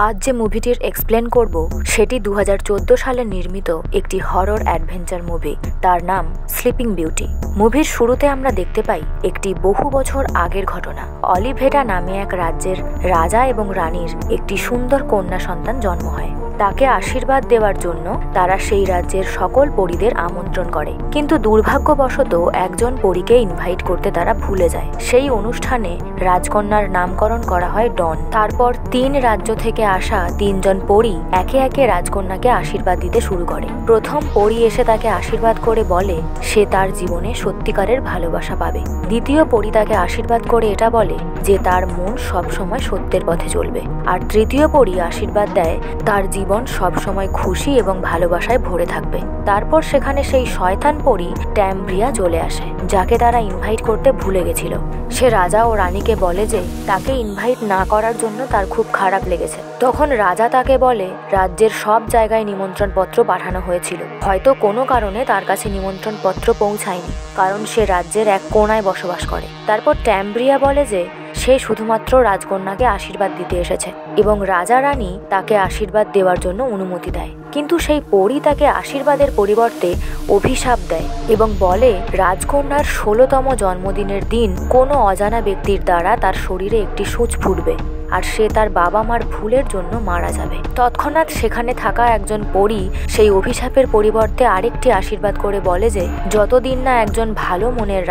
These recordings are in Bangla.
আজ যে মুভিটির এক্সপ্লেন করব সেটি 2014 সালে নির্মিত একটি হরর অ্যাডভেঞ্চার মুভি। তার নাম স্লিপিং বিউটি। মুভির শুরুতে আমরা দেখতে পাই একটি বহু বছর আগের ঘটনা। অলিভেটা নামে এক রাজ্যের রাজা এবং রানীর একটি সুন্দর কন্যা সন্তান জন্ম হয়। তাকে আশীর্বাদ দেওয়ার জন্য তারা সেই রাজ্যের সকল পরীদের আমন্ত্রণ করে, কিন্তু দুর্ভাগ্যবশত একজন পরীকে ইনভাইট করতে তারা ভুলে যায়। সেই অনুষ্ঠানে রাজকন্যার নামকরণ করা হয় ডন। তারপর 3 রাজ্য থেকে আসা 3 জন পরী একে একে রাজকন্যাকে আশীর্বাদ দিতে শুরু করে। প্রথম পরী এসে তাকে আশীর্বাদ করে বলে সে তার জীবনে সত্যিকারের ভালোবাসা পাবে। দ্বিতীয় পরী তাকে আশীর্বাদ করে এটা বলে যে তার মন সবসময় সত্যের পথে চলবে। আর তৃতীয় পরী আশীর্বাদ দেয় তার জীবন সবসময় খুশি এবং ভালোবাসায় ভরে থাকবে। তারপর সেখানে সেই শয়তান পরী ট্যাম্ব্রিয়া চলে আসে, যাকে তারা ইনভাইট করতে ভুলে গেছিল। সে রাজা ও রানীকে বলে যে তাকে ইনভাইট না করার জন্য তার খুব খারাপ লেগেছে। তখন রাজা তাকে বলে রাজ্যের সব জায়গায় নিমন্ত্রণ পত্র পাঠানো হয়েছিল, হয়তো কোনো কারণে তার কাছে নিমন্ত্রণ পত্র পৌঁছায়নি, কারণ সে রাজ্যের এক কোণায় বসবাস করে। তারপর ট্যাম্ব্রিয়া বলে যে সে শুধুমাত্র রাজকন্যাকে আশীর্বাদ দিতে এসেছে এবং রাজা রানী তাকে আশীর্বাদ দেওয়ার জন্য অনুমতি দেয়। কিন্তু সেই পরী তাকে আশীর্বাদের পরিবর্তে অভিশাপ দেয় এবং বলে রাজকন্যার 16তম জন্মদিনের দিন কোনো অজানা ব্যক্তির দ্বারা তার শরীরে একটি সূচ ফুটবে আর সে তার বাবা মার ভুলের জন্য মারা যাবে। তৎক্ষণাৎ সেখানে থাকা একজন পরী সেই অভিশাপের পরিবর্তে আরেকটি আশীর্বাদ করে বলে যে যতদিন না একজন ভালো মনের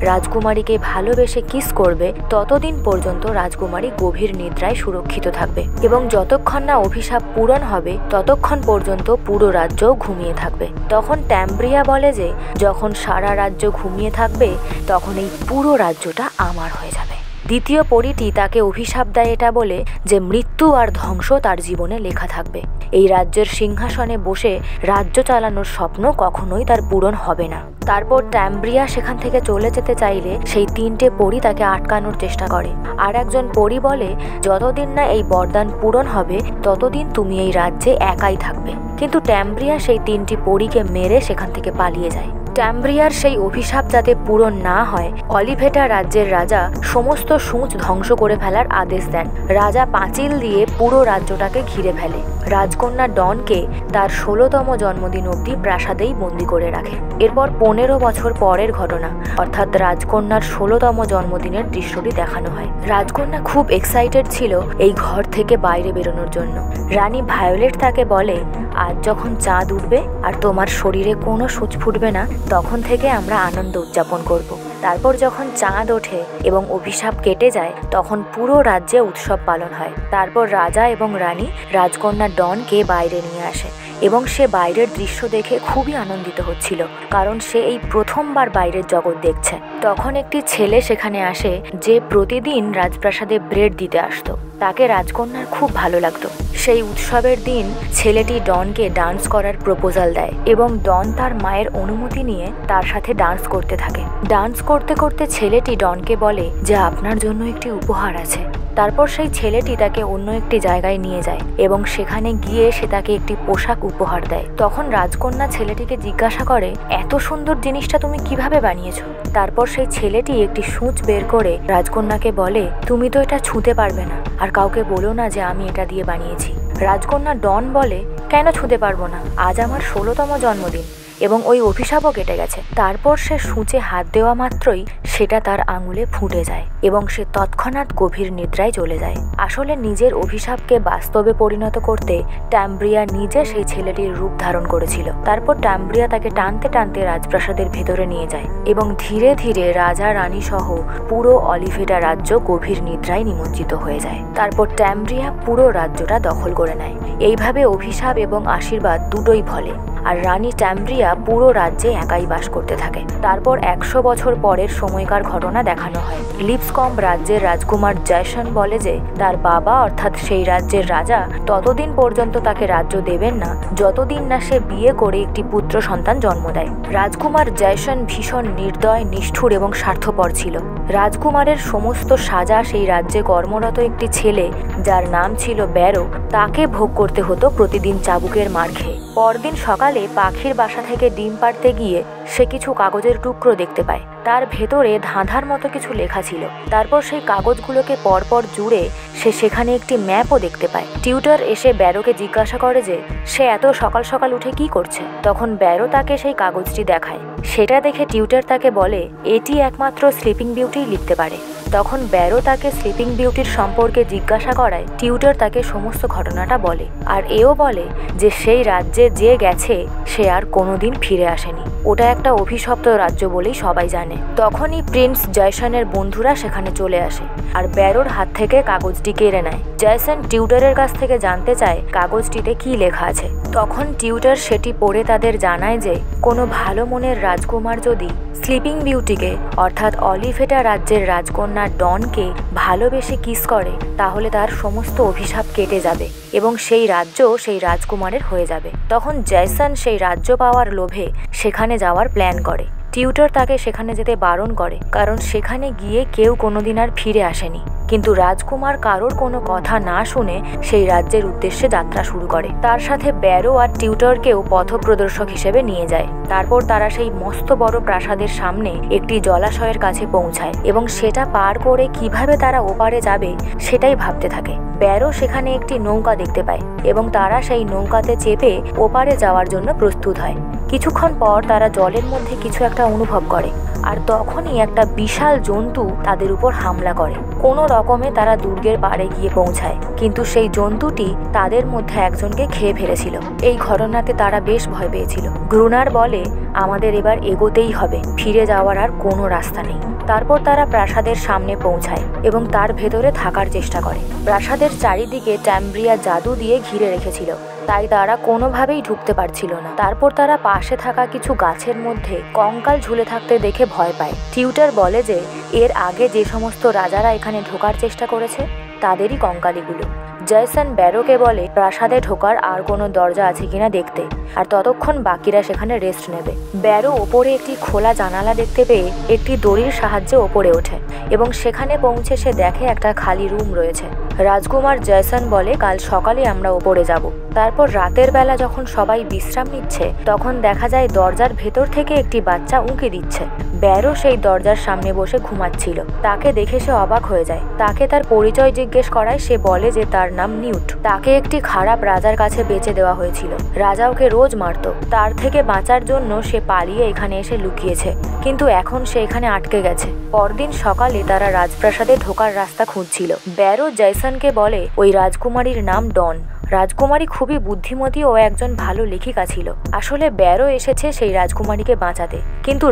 রাজকুমারীকে ভালোবেসে কিস করবে ততদিন পর্যন্ত রাজকুমারী গভীর নিদ্রায় সুরক্ষিত থাকবে এবং যতক্ষণ না অভিশাপ পূরণ হবে ততক্ষণ পর্যন্ত পুরো রাজ্য ঘুমিয়ে থাকবে। তখন ট্যাম্ব্রিয়া বলে যে যখন সারা রাজ্য ঘুমিয়ে থাকবে তখন এই পুরো রাজ্যটা আমার হয়ে যাবে। দ্বিতীয় পরীটি তাকে অভিশাপ দেয় এটা বলে যে মৃত্যু আর ধ্বংস তার জীবনে লেখা থাকবে। এই রাজ্যের সিংহাসনে বসে রাজ্য চালানোর স্বপ্ন কখনোই তার পূরণ হবে না। তারপর ট্যাম্ব্রিয়া সেখান থেকে চলে যেতে চাইলে সেই 3টে পরী তাকে আটকানোর চেষ্টা করে। আর একজন পরী বলে যতদিন না এই বরদান পূরণ হবে ততদিন তুমি এই রাজ্যে একাই থাকবে। কিন্তু ট্যাম্ব্রিয়া সেই 3টি পরীকে মেরে সেখান থেকে পালিয়ে যায়। ট্যাম্ব্রিয়ার সেই অভিশাপ যাতে পূরণ না হয় অলিভেটা রাজ্যের রাজা সমস্ত সূঁচ ধ্বংস করে ফেলার আদেশ দেন। রাজা পাঁচিল দিয়ে পুরো রাজ্যটাকে ঘিরে ফেলে। রাজকন্যা ডনকে তার 16তম জন্মদিন অবধি প্রাসাদেই বন্দি করে রাখে। এরপর 15 বছর পরের ঘটনা, অর্থাৎ রাজকন্যার 16তম জন্মদিনের দৃশ্যটি দেখানো হয়। রাজকন্যা খুব এক্সাইটেড ছিল এই ঘর থেকে বাইরে বেরোনোর জন্য। রানী ভায়োলেট তাকে বলে আজ যখন চাঁদ উঠবে আর তোমার শরীরে কোনো সূচ ফুটবে না তখন থেকে আমরা আনন্দ উদযাপন করব। তারপর যখন চাঁদ ওঠে এবং অভিশাপ কেটে যায় তখন পুরো রাজ্যে উৎসব পালন হয়। তারপর রাজা এবং রানী রাজকন্যা ডনকে বাইরে নিয়ে আসে এবং সে বাইরের দৃশ্য দেখে খুবই আনন্দিত হচ্ছিল, কারণ সে এই প্রথমবার বাইরের জগৎ দেখছে। তখন একটি ছেলে সেখানে আসে যে প্রতিদিন রাজপ্রাসাদে ব্রেড দিতে আসতো। তাকে রাজকন্যার খুব ভালো লাগতো। সেই উৎসবের দিন ছেলেটি ডনকে ডান্স করার প্রপোজাল দেয় এবং ডন তার মায়ের অনুমতি নিয়ে তার সাথে ডান্স করতে থাকে। ডান্স করতে করতে ছেলেটি ডনকে বলে যে আপনার জন্য একটি উপহার আছে। তারপর সেই ছেলেটি তাকে অন্য একটি জায়গায় নিয়ে যায় এবং সেখানে গিয়ে সে তাকে একটি পোশাক উপহার দেয়। তখন রাজকন্যা ছেলেটিকে জিজ্ঞাসা করে এত সুন্দর জিনিসটা তুমি কিভাবে বানিয়েছো? তারপর সেই ছেলেটি একটি সূঁচ বের করে রাজকন্যাকে বলে তুমি তো এটা ছুঁতে পারবে না, আর কাউকে বলো না যে আমি এটা দিয়ে বানিয়েছি। রাজকন্যা ডন বলে কেন ছুঁতে পারবো না? আজ আমার 16তম জন্মদিন এবং ওই অভিশাপও কেটে গেছে। তারপর সে সূঁচে হাত দেওয়া মাত্রই সেটা তার আঙুলে ফুটে যায় এবং সে তৎক্ষণাৎ গভীর নিদ্রায় চলে যায়। আসলে নিজের অভিশাপকে বাস্তবে পরিণত করতে ট্যাম্ব্রিয়া নিজে সেই ছেলেটির রূপ ধারণ করেছিল। তারপর ট্যাম্ব্রিয়া তাকে টানতে টানতে রাজপ্রাসাদের ভেতরে নিয়ে যায় এবং ধীরে ধীরে রাজা রানী সহ পুরো অলিভেটা রাজ্য গভীর নিদ্রায় নিমজ্জিত হয়ে যায়। তারপর ট্যাম্ব্রিয়া পুরো রাজ্যটা দখল করে নেয়। এইভাবে অভিশাপ এবং আশীর্বাদ দুটোই ফলে আর রানী ট্যাম্ব্রিয়া পুরো রাজ্যে একাই বাস করতে থাকে। তারপর 100 বছর পরের সময়কার ঘটনা দেখানো হয়। লিপসকম্ব রাজ্যের রাজকুমার জয়সন বলে যে তার বাবা অর্থাৎ সেই রাজ্যের রাজা ততদিন পর্যন্ত তাকে রাজ্য দেবেন না যতদিন না সে বিয়ে করে একটি পুত্র সন্তান জন্ম দেয়। রাজকুমার জয়সন ভীষণ নির্দয়, নিষ্ঠুর এবং স্বার্থপর ছিল। রাজকুমারের সমস্ত সাজা সেই রাজ্যে কর্মরত একটি ছেলে যার নাম ছিল ব্যারো তাকে ভোগ করতে হতো প্রতিদিন চাবুকের মার খেয়ে। পরদিন সকাল সকালে পাখির বাসা থেকে ডিম পাড়তে গিয়ে সে কিছু কাগজের টুকরো দেখতে পায়। তার ভেতরে ধাঁধার মতো কিছু লেখা ছিল। তারপর সেই কাগজগুলোকে পরপর জুড়ে সে সেখানে একটি ম্যাপও দেখতে পায়। টিউটর এসে ব্যারোকে জিজ্ঞাসা করে যে সে এত সকাল সকাল উঠে কি করছে। তখন ব্যারো তাকে সেই কাগজটি দেখায়। সেটা দেখে টিউটর তাকে বলে এটি একমাত্র স্লিপিং বিউটিই লিখতে পারে। তখন ব্যারো তাকে স্লিপিং বিউটির সম্পর্কে জিজ্ঞাসা করায়। টিউটর তাকে সমস্ত ঘটনাটা বলে, আর এও বলে যে সেই রাজ্যে যে গেছে সে আর কোনোদিন ফিরে আসেনি। ওটা একটা অভিশপ্ত রাজ্য বলেই সবাই জানে। তখনই প্রিন্স জয়সনের বন্ধুরা সেখানে চলে আসে আর ব্যারোর হাত থেকে কাগজটি কেড়ে নেয়। জয়সন টিউটরের কাছ থেকে জানতে চায় কাগজটিতে কি লেখা আছে। তখন টিউটর সেটি পড়ে তাদের জানায় যে কোনো ভালো মনের রাজকুমার যদি স্লিপিং বিউটিকে অর্থাৎ অলিভেটা রাজ্যের রাজকন্যা ডনকে ভালোবেসে কিস করে তাহলে তার সমস্ত অভিশাপ কেটে যাবে এবং সেই রাজ্য সেই রাজকুমারের হয়ে যাবে। তখন জয়সন সেই রাজ্য পাওয়ার লোভে সেখানে যাওয়ার প্ল্যান করে। টিউটর তাকে সেখানে যেতে বারণ করে, কারণ সেখানে গিয়ে কেউ কোনোদিন আর ফিরে আসেনি। কিন্তু রাজকুমার কারোর কোনো কথা না শুনে সেই রাজ্যের উদ্দেশ্যে যাত্রা শুরু করে। তার সাথে ব্যারো আর টিউটরকেও পথপ্রদর্শক হিসেবে নিয়ে যায়। তারপর তারা সেই মস্ত বড় প্রাসাদের সামনে একটি জলাশয়ের কাছে পৌঁছায় এবং সেটা পার করে কিভাবে তারা ওপারে যাবে সেটাই ভাবতে থাকে। ব্যারো সেখানে একটি নৌকা দেখতে পায় এবং তারা সেই নৌকাতে চেপে ওপারে যাওয়ার জন্য প্রস্তুত হয়। কিছুক্ষণ পর তারা জলের মধ্যে কিছু একটা অনুভব করে, আর তখনই একটা বিশাল জন্তু তাদের উপর হামলা করে। কোনো রকমে তারা দুর্গের পাড়ে গিয়ে পৌঁছায়, কিন্তু সেই জন্তুটি তাদের মধ্যে একজনকে খেয়ে ফেলেছিল। এই ঘটনাতে তারা বেশ ভয় পেয়েছিল। গ্রুনার বলে আমাদের এবার এগোতেই হবে, ফিরে যাওয়ার আর কোনো রাস্তা নেই। তারপর তারা প্রাসাদের সামনে পৌঁছায় এবং তার ভেতরে থাকার চেষ্টা করে। প্রাসাদের চারিদিকে ট্যাম্ব্রিয়া জাদু দিয়ে ঘিরে রেখেছিল, তাই তারা কোনোভাবেই ঢুকতে পারছিল না। তারপর তারা পাশে থাকা কিছু গাছের মধ্যে কঙ্কাল ঝুলে থাকতে দেখে ভয় পায়। টিউটর বলে যে এর আগে যে সমস্ত রাজারা এখানে ঢোকার চেষ্টা করেছে তাদেরই কঙ্কালিগুলো। জয়সন ব্যারোকে বলে প্রাসাদে ঢোকার আর কোনো দরজা আছে কিনা দেখতে, আর ততক্ষণ বাকিরা সেখানে রেস্ট নেবে। ব্যারো ওপরে একটি খোলা জানালা দেখতে পেয়ে একটি দড়ির সাহায্যে ওপরে ওঠে এবং সেখানে পৌঁছে সে দেখে একটা খালি রুম রয়েছে। রাজকুমার জয়সন বলে কাল সকালে আমরা ওপরে যাব। তারপর রাতের বেলা যখন সবাই বিশ্রাম নিচ্ছে তখন দেখা যায় দরজার ভেতর থেকে একটি বাচ্চা উঁকি দিচ্ছে। ব্যারো সেই দরজার সামনে বসে ঘুমাচ্ছিল। তাকে দেখে সে অবাক হয়ে যায়। তাকে তার পরিচয় জিজ্ঞেস করায় সে বলে যে তার নাম নিউট। তাকে একটি খারাপ রাজার কাছে বেচে দেওয়া হয়েছিল। রাজা ওকে রোজ মারত। তার থেকে বাঁচার জন্য সে পালিয়ে এখানে এসে লুকিয়েছে, কিন্তু এখন সে এখানে আটকে গেছে। পরদিন সকালে তারা রাজপ্রাসাদে ঢোকার রাস্তা খুঁজছিল। ব্যারো জয়সনকে বলে ওই রাজকুমারীর নাম ডন। রাজকুমারী খুবই বুদ্ধিমতী ও একজন ভালো লেখিকা ছিল। আসলে ব্যারো এসেছে সেই রাজকুমারীকে বাঁচাতে, কিন্তু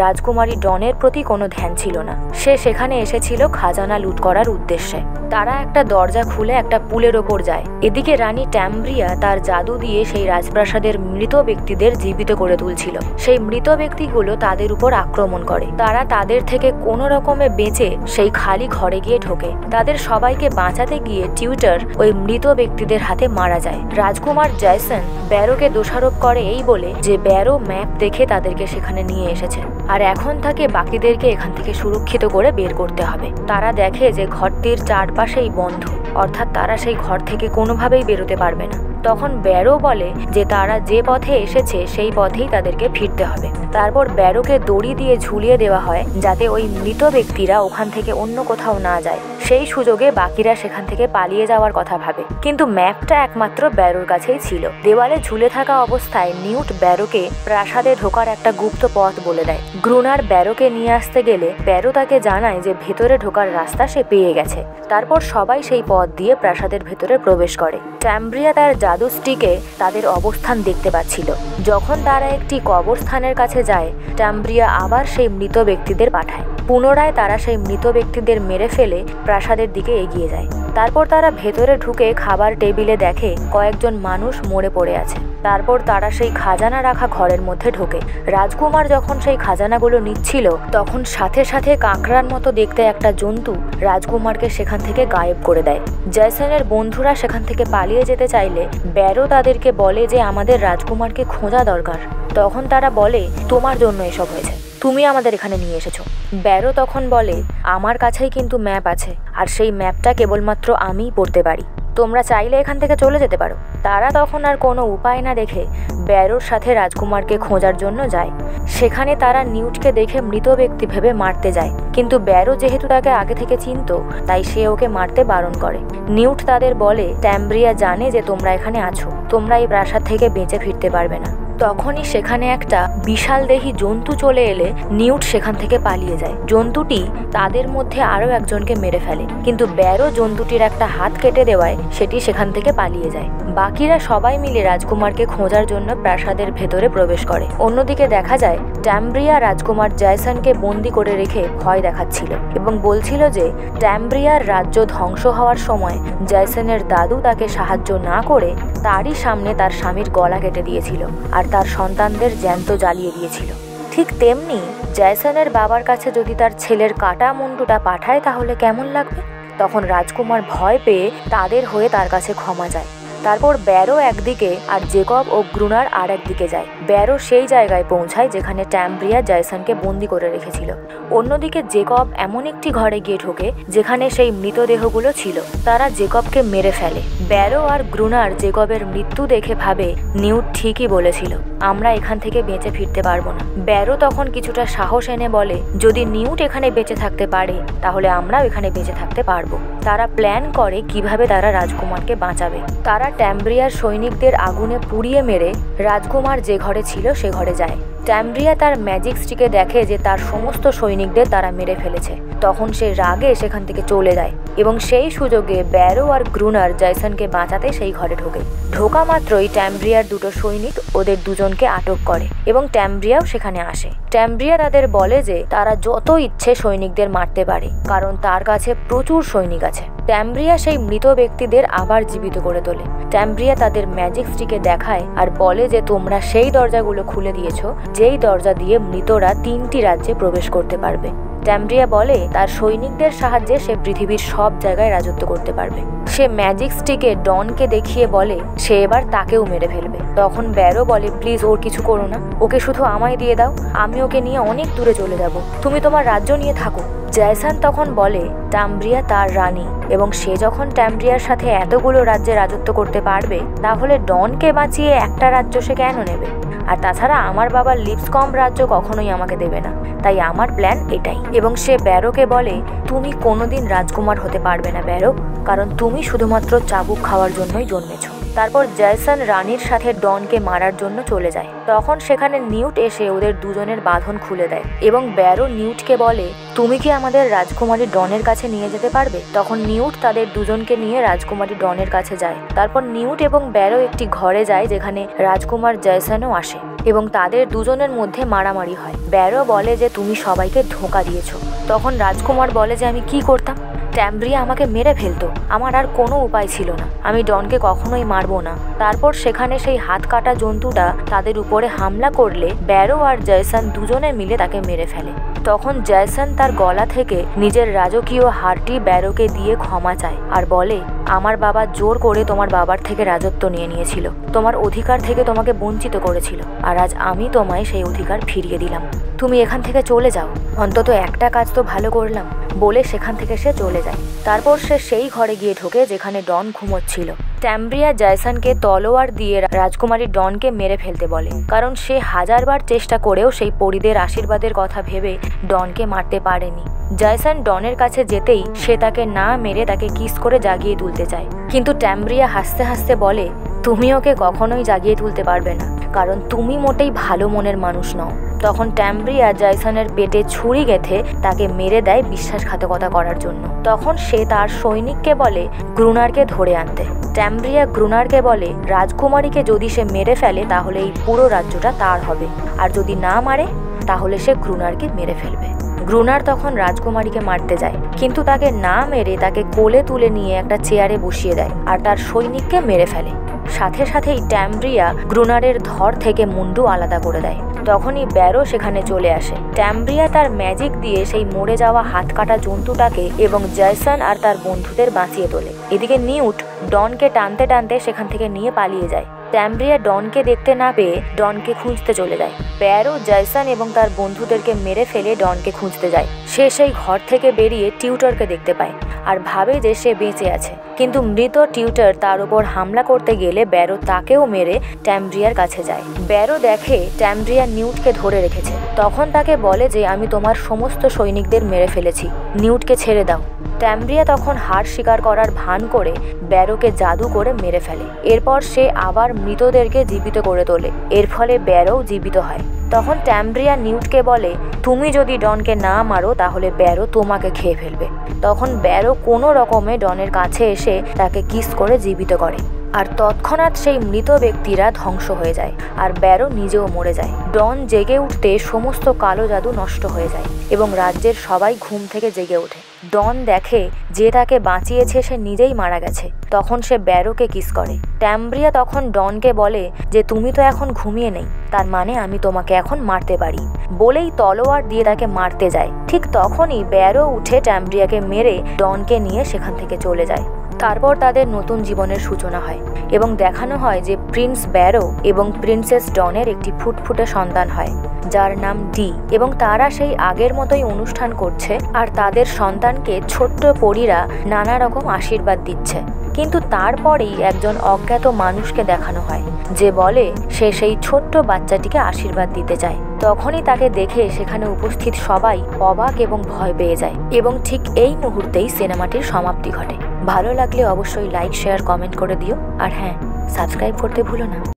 রাজকুমারী ডনের প্রতি কোনো ধ্যান ছিল না। সে সেখানে এসেছিল খাজানা লুট করার উদ্দেশ্যে। তারা একটা দরজা খুলে একটা পুলের ওপর যায়। এদিকে রানী ট্যাম্ব্রিয়া তার জাদু দিয়ে সেই রাজপ্রাসাদের মৃত ব্যক্তিদের জীবিত করে তুলছিল। সেই মৃত ব্যক্তিগুলো তাদের উপর আক্রমণ করে। তারা তাদের থেকে কোনো রকমে বেঁচে সেই খালি ঘরে গিয়ে ঢোকে। তাদের সবাইকে বাঁচাতে গিয়ে টিউটর ওই মৃত ব্যক্তিদের হাতে মারা যায়। রাজকুমার জয়সন ব্যারোকে দোষারোপ করে এই বলে যে ব্যারো ম্যাপ দেখে তাদেরকে সেখানে নিয়ে এসেছে, আর এখন তাকে বাকিদেরকে এখান থেকে সুরক্ষিত করে বের করতে হবে। তারা দেখে যে ঘরটির চারপাশেই বন্ধ, অর্থাৎ তারা সেই ঘর থেকে কোনোভাবেই বেরোতে পারবে না। তখন ব্যারো বলে যে তারা যে পথে এসেছে সেই পথেই তাদেরকে ফিরতে হবে। তারপর ব্যারোকে দড়ি দিয়ে ঝুলিয়ে দেওয়া হয় যাতে ওই মৃত ব্যক্তিরা ওখান থেকে অন্য কোথাও না যায়। সেই সুযোগে বাকিরা সেখান থেকে পালিয়ে যাওয়ার কথা ভাবে, কিন্তু ম্যাপটা একমাত্র ব্যারোর কাছেই ছিল। দেওয়ালে ঝুলে থাকা অবস্থায় নিউট ব্যারোকে প্রাসাদে ঢোকার একটা গুপ্ত পথ বলে দেয়। গ্রুনার ব্যারোকে নিয়ে আসতে গেলে ব্যারো তাকে জানায় যে ভেতরে ঢোকার রাস্তা সে পেয়ে গেছে। তারপর সবাই সেই পথ দিয়ে প্রাসাদের ভেতরে প্রবেশ করে। ট্যাম্ব্রিয়া তার জাদু স্টিকে তাদের অবস্থান দেখতে পাচ্ছিল। যখন তারা একটি কবরস্থানের কাছে যায় ট্যাম্ব্রিয়া আবার সেই মৃত ব্যক্তিদের পাঠায়। পুনরায় তারা সেই মৃত ব্যক্তিদের মেরে ফেলে প্রাসাদের দিকে এগিয়ে যায়। তারপর তারা ভেতরে ঢুকে খাবার টেবিলে দেখে কয়েকজন মানুষ মরে পড়ে আছে। তারপর তারা সেই খাজানা রাখা ঘরের মধ্যে ঢোকে। রাজকুমার যখন সেই খাজানাগুলো নিচ্ছিল তখন সাথে সাথে কাঁকড়ার মতো দেখতে একটা জন্তু রাজকুমারকে সেখান থেকে গায়েব করে দেয়। জয়সনের বন্ধুরা সেখান থেকে পালিয়ে যেতে চাইলে ব্যারো তাদেরকে বলে যে আমাদের রাজকুমারকে খোঁজা দরকার। তখন তারা বলে তোমার জন্য এসব হয়েছে, তুমি আমাদের এখানে নিয়ে এসেছো। ব্যারো তখন বলে আমার কাছেই কিন্তু ম্যাপ আছে, আর সেই ম্যাপটা কেবলমাত্র আমিই পড়তে পারি। তোমরা চাইলে এখান থেকে চলে যেতে পারো। তারা তখন আর কোনো উপায় না দেখে ব্যারোর সাথে রাজকুমারকে খোঁজার জন্য যায়। সেখানে তারা নিউটকে দেখে মৃত ব্যক্তি ভেবে মারতে যায়, কিন্তু ব্যারো যেহেতু তাকে আগে থেকে চিনত তাই সে ওকে মারতে বারণ করে। নিউট তাদের বলে ট্যাম্ব্রিয়া জানে যে তোমরা এখানে আছো, তোমরা এই প্রাসাদ থেকে বেঁচে ফিরতে পারবে না। তখনই সেখানে একটা বিশাল দেহী জন্তু চলে এলে নিউট সেখান থেকে পালিয়ে যায়। জন্তুটি তাদের মধ্যে আরো একজনকে মেরে ফেলে, কিন্তু ব্যারো জন্তুটির একটা হাত কেটে দেওয়ায় সেটি সেখান থেকে পালিয়ে যায়। বাকিরা সবাই মিলে রাজকুমারকে খোঁজার জন্য প্রাসাদের ভেতরে প্রবেশ করে। অন্যদিকে দেখা যায় ট্যাম্ব্রিয়া রাজকুমার জয়সনকে বন্দি করে রেখে ভয় দেখাচ্ছিল এবং বলছিল যে ট্যাম্ব্রিয়ার রাজ্য ধ্বংস হওয়ার সময় জয়সনের দাদু তাকে সাহায্য না করে তারই সামনে তার স্বামীর গলা কেটে দিয়েছিল আর তার সন্তানদের জ্যান্ত জ্বালিয়ে দিয়েছিল। ঠিক তেমনি জয়সনের বাবার কাছে যদি তার ছেলের কাটা মুন্ডুটা পাঠায় তাহলে কেমন লাগবে। তখন রাজকুমার ভয় পেয়ে তাদের হয়ে তার কাছে ক্ষমা চায়। তারপর ব্যারো একদিকে আর জেকব ও গ্রুনার আর একদিকে যায়। ব্যারো সেই জায়গায় পৌঁছায় যেখানে ট্যাম্ব্রিয়া জয়সনকে বন্দি করে রেখেছিল। অন্যদিকে জেকব এমন একটি ঘরে গিয়ে ঢোকে যেখানে সেই মৃতদেহগুলো ছিল। তারা জেকবকে মেরে ফেলে। ব্যারো আর গ্রুনার জেকবের মৃত্যু দেখে ভাবে নিউট ঠিকই বলেছিল, আমরা এখান থেকে বেঁচে ফিরতে পারবো না। ব্যারো তখন কিছুটা সাহস এনে বলে যদি নিউট এখানে বেঁচে থাকতে পারে তাহলে আমরাও এখানে বেঁচে থাকতে পারবো। তারা প্ল্যান করে কিভাবে তারা রাজকুমারকে বাঁচাবে। তারা ট্যাম্ব্রিয়ার সৈনিকদের আগুনে পুড়িয়ে মেরে রাজকুমার যে ঘরে ছিল সে ঘরে যায়। ট্যাম্ব্রিয়া তার ম্যাজিক স্টিকে দেখে যে তার সমস্ত সৈনিকদের তারা মেরে ফেলেছে। তখন সে রাগে সেখান থেকে চলে যায় এবং সেই সুযোগে ব্যারো আর গ্রুনার জয়সনকে বাঁচাতে সেই ঘরে ঢোকে। ঢোকা মাত্রই ট্যাম্ব্রিয়ার দুটো সৈনিক ওদের দুজনকে আটক করে এবং ট্যাম্ব্রিয়াও সেখানে আসে। ট্যাম্ব্রিয়া তাদের বলে যে তারা যত ইচ্ছে সৈনিকদের মারতে পারে কারণ তার কাছে প্রচুর সৈনিক আছে। ট্যাম্ব্রিয়া সেই মৃত ব্যক্তিদের আবার জীবিত করে তোলে। ট্যাম্ব্রিয়া তাদের ম্যাজিক স্টিকে দেখায় আর বলে যে তোমরা সেই দরজাগুলো খুলে দিয়েছো যেই দরজা দিয়ে মৃতরা 3টি রাজ্যে প্রবেশ করতে পারবে। ট্যাম্ব্রিয়া বলে তার সৈনিকদের সাহায্যে সে পৃথিবীর সব জায়গায় রাজত্ব করতে পারবে। সে ম্যাজিক স্টিকে ডনকে দেখিয়ে বলে সে এবার তাকেও মেরে ফেলবে। তখন ব্যারো বলে প্লিজ ওর কিছু করো না, ওকে শুধু আমায় দিয়ে দাও, আমি ওকে নিয়ে অনেক দূরে চলে যাব, তুমি তোমার রাজ্য নিয়ে থাকো। জয়সন তখন বলে ট্যাম্ব্রিয়া তার রানী এবং সে যখন ট্যাম্ব্রিয়ার সাথে এতগুলো রাজ্যে রাজত্ব করতে পারবে তাহলে ডনকে বাঁচিয়ে একটা রাজ্য সে কেন নেবে। আর তাছাড়া আমার বাবার লিপসকম রাজ্য কখনোই আমাকে দেবে না, তাই আমার প্ল্যান এটাই। এবং সে ব্যারোকে বলে তুমি কোনোদিন রাজকুমার হতে পারবে না ব্যারো, কারণ তুমি শুধুমাত্র চাবুক খাওয়ার জন্যই জন্মেছো। তারপর জয়সন রানীর সাথে ডনকে মারার জন্য চলে যায়। তখন সেখানে নিউট এসে ওদের দুজনের বাঁধন খুলে দেয় এবং ব্যারো নিউটকে বলে তুমি কি আমাদের রাজকুমারী ডনের কাছে নিয়ে যেতে পারবে। তখন নিউট তাদের দুজনকে নিয়ে রাজকুমারী ডনের কাছে যায়। তারপর নিউট এবং ব্যারো একটি ঘরে যায় যেখানে রাজকুমার জয়সনও আসে এবং তাদের দুজনের মধ্যে মারামারি হয়। ব্যারো বলে যে তুমি সবাইকে ধোঁকা দিয়েছো। তখন রাজকুমার বলে যে আমি কি করতাম, ট্যাম্ব্রিয়া আমাকে মেরে ফেলতো, আমার আর কোনো উপায় ছিল না, আমি ডনকে কখনোই মারবো না। তারপর সেখানে সেই হাত কাটা জন্তুটা তাদের উপরে হামলা করলে ব্যারো আর জয়সন দুজনে মিলে তাকে মেরে ফেলে। তখন জয়সন তার গলা থেকে নিজের রাজকীয় হারটি ব্যারোকে দিয়ে ক্ষমা চায় আর বলে আমার বাবা জোর করে তোমার বাবার থেকে রাজত্ব নিয়ে নিয়েছিল, তোমার অধিকার থেকে তোমাকে বঞ্চিত করেছিল, আর আজ আমি তোমায় সেই অধিকার ফিরিয়ে দিলাম, তুমি এখান থেকে চলে যাও, অন্তত একটা কাজ তো ভালো করলাম। বলে সেখান থেকে সে চলে যায়। তারপর সে সেই ঘরে গিয়ে ঢোকে যেখানে ডন ঘুমোচ্ছিল। ট্যাম্ব্রিয়া জয়সনকে তলোয়ার দিয়ে রাজকুমারী ডনকে মেরে ফেলতে বলে, কারণ সে হাজারবার চেষ্টা করেও সেই পরীদের আশীর্বাদের কথা ভেবে ডনকে মারতে পারেনি। জয়সন ডনের কাছে যেতেই সে তাকে না মেরে তাকে কিস করে জাগিয়ে তুলতে চায়, কিন্তু ট্যাম্ব্রিয়া হাসতে হাসতে বলে তুমি ওকে কখনোই জাগিয়ে তুলতে পারবে না, কারণ তুমি মোটেই ভালো মনের মানুষ নও। তখন ট্যাম্ব্রিয়া জয়সনের পেটে ছুরি গেঁথে তাকে মেরে দেয় বিশ্বাসঘাতকতা করার জন্য। তখন সে তার সৈনিককে বলে গ্রুনারকে ধরে আনতে। ট্যাম্ব্রিয়া গ্রুনারকে বলে রাজকুমারীকে যদি সে মেরে ফেলে তাহলে এই পুরো রাজ্যটা তার হবে, আর যদি না মারে তাহলে সে গ্রুনারকে মেরে ফেলবে। গ্রুনার তখন রাজকুমারীকে মারতে যায়, কিন্তু তাকে না মেরে তাকে কোলে তুলে নিয়ে একটা চেয়ারে বসিয়ে দেয় আর তার সৈনিককে মেরে ফেলে। সাথে সাথেই ট্যাম্ব্রিয়া গ্রুনারের ধর থেকে মুন্ডু আলাদা করে দেয়। তখনই ব্যারো সেখানে চলে আসে। ট্যাম্ব্রিয়া তার ম্যাজিক দিয়ে সেই মরে যাওয়া হাত কাটা জন্তুটাকে এবং জয়সন আর তার বন্ধুদের বাঁচিয়ে তোলে। এদিকে নিউট ডনকে টানতে টানতে সেখান থেকে নিয়ে পালিয়ে যায়। ট্যাম্ব্রিয়া ডনকে দেখতে না পেয়ে ডনকে খুঁজতে চলে যায়। ব্যারো জয়সন এবং তার বন্ধুদেরকে মেরে ফেলে ডনকে খুঁজতে যায়। সে সেই ঘর থেকে বেরিয়ে টিউটরকে দেখতে পায় আর ভাবে যে সে বেঁচে আছে। কিন্তু মৃত টিউটার তার উপর হামলা করতে গেলে ব্যারো তাকেও মেরে ট্যাম্ব্রিয়ার কাছে যায়। ব্যারো দেখে ট্যাম্ব্রিয়া নিউটকে ধরে রেখেছে। তখন তাকে বলে যে আমি তোমার সমস্ত সৈনিকদের মেরে ফেলেছি, নিউটকে ছেড়ে দাও। ট্যাম্ব্রিয়া তখন হার স্বীকার করার ভান করে ব্যারোকে জাদু করে মেরে ফেলে। এরপর সে আবার মৃতদেরকে জীবিত করে তোলে। এর ফলে ব্যারো জীবিত হয়। তখন ট্যাম্ব্রিয়া নিউটকে বলে, তুমি যদি ডনকে না মারো তাহলে ব্যারো তোমাকে খেয়ে ফেলবে। তখন ব্যারো কোনো রকমে ডনের কাছে এসে তাকে কিস করে জীবিত করে। আর তৎক্ষণাৎ সেই মৃত ব্যক্তিরা ধ্বংস হয়ে যায় আর ব্যারো নিজেও মরে যায়। ডন জেগে উঠতে সমস্ত কালো জাদু নষ্ট হয়ে যায় এবং রাজ্যের সবাই ঘুম থেকে জেগে ওঠে। ডন দেখে যে তাকে বাঁচিয়েছে সে নিজেই মারা গেছে। তখন সে ব্যারোকে কিস করে। ট্যাম্ব্রিয়া তখন ডনকে বলে যে তুমি তো এখন ঘুমিয়ে নেই, তার মানে আমি তোমাকে এখন মারতে পারি, বলেই তলোয়ার দিয়ে তাকে মারতে যায়। ঠিক তখনই ব্যারো উঠে ট্যাম্ব্রিয়াকে মেরে ডনকে নিয়ে সেখান থেকে চলে যায়। তারপর তাদের নতুন জীবনের সূচনা হয় এবং দেখানো হয় যে প্রিন্স ব্যারো এবং প্রিন্সেস ডনের একটি ফুটফুটে সন্তান হয় যার নাম ডি, এবং তারা সেই আগের মতোই অনুষ্ঠান করছে আর তাদের সন্তানকে ছোট্ট পরীরা নানা রকম আশীর্বাদ দিচ্ছে। কিন্তু তারপরেই একজন অজ্ঞাত মানুষকে দেখানো হয় যে বলে সে সেই ছোট্ট বাচ্চাটিকে আশীর্বাদ দিতে চায়। তখনই তাকে দেখে সেখানে উপস্থিত সবাই অবাক এবং ভয় পেয়ে যায় এবং ঠিক এই মুহূর্তেই সিনেমাটির সমাপ্তি ঘটে। ভালো লাগলে অবশ্যই লাইক, শেয়ার, কমেন্ট করে দিও। আর হ্যাঁ, সাবস্ক্রাইব করতে ভুলো না।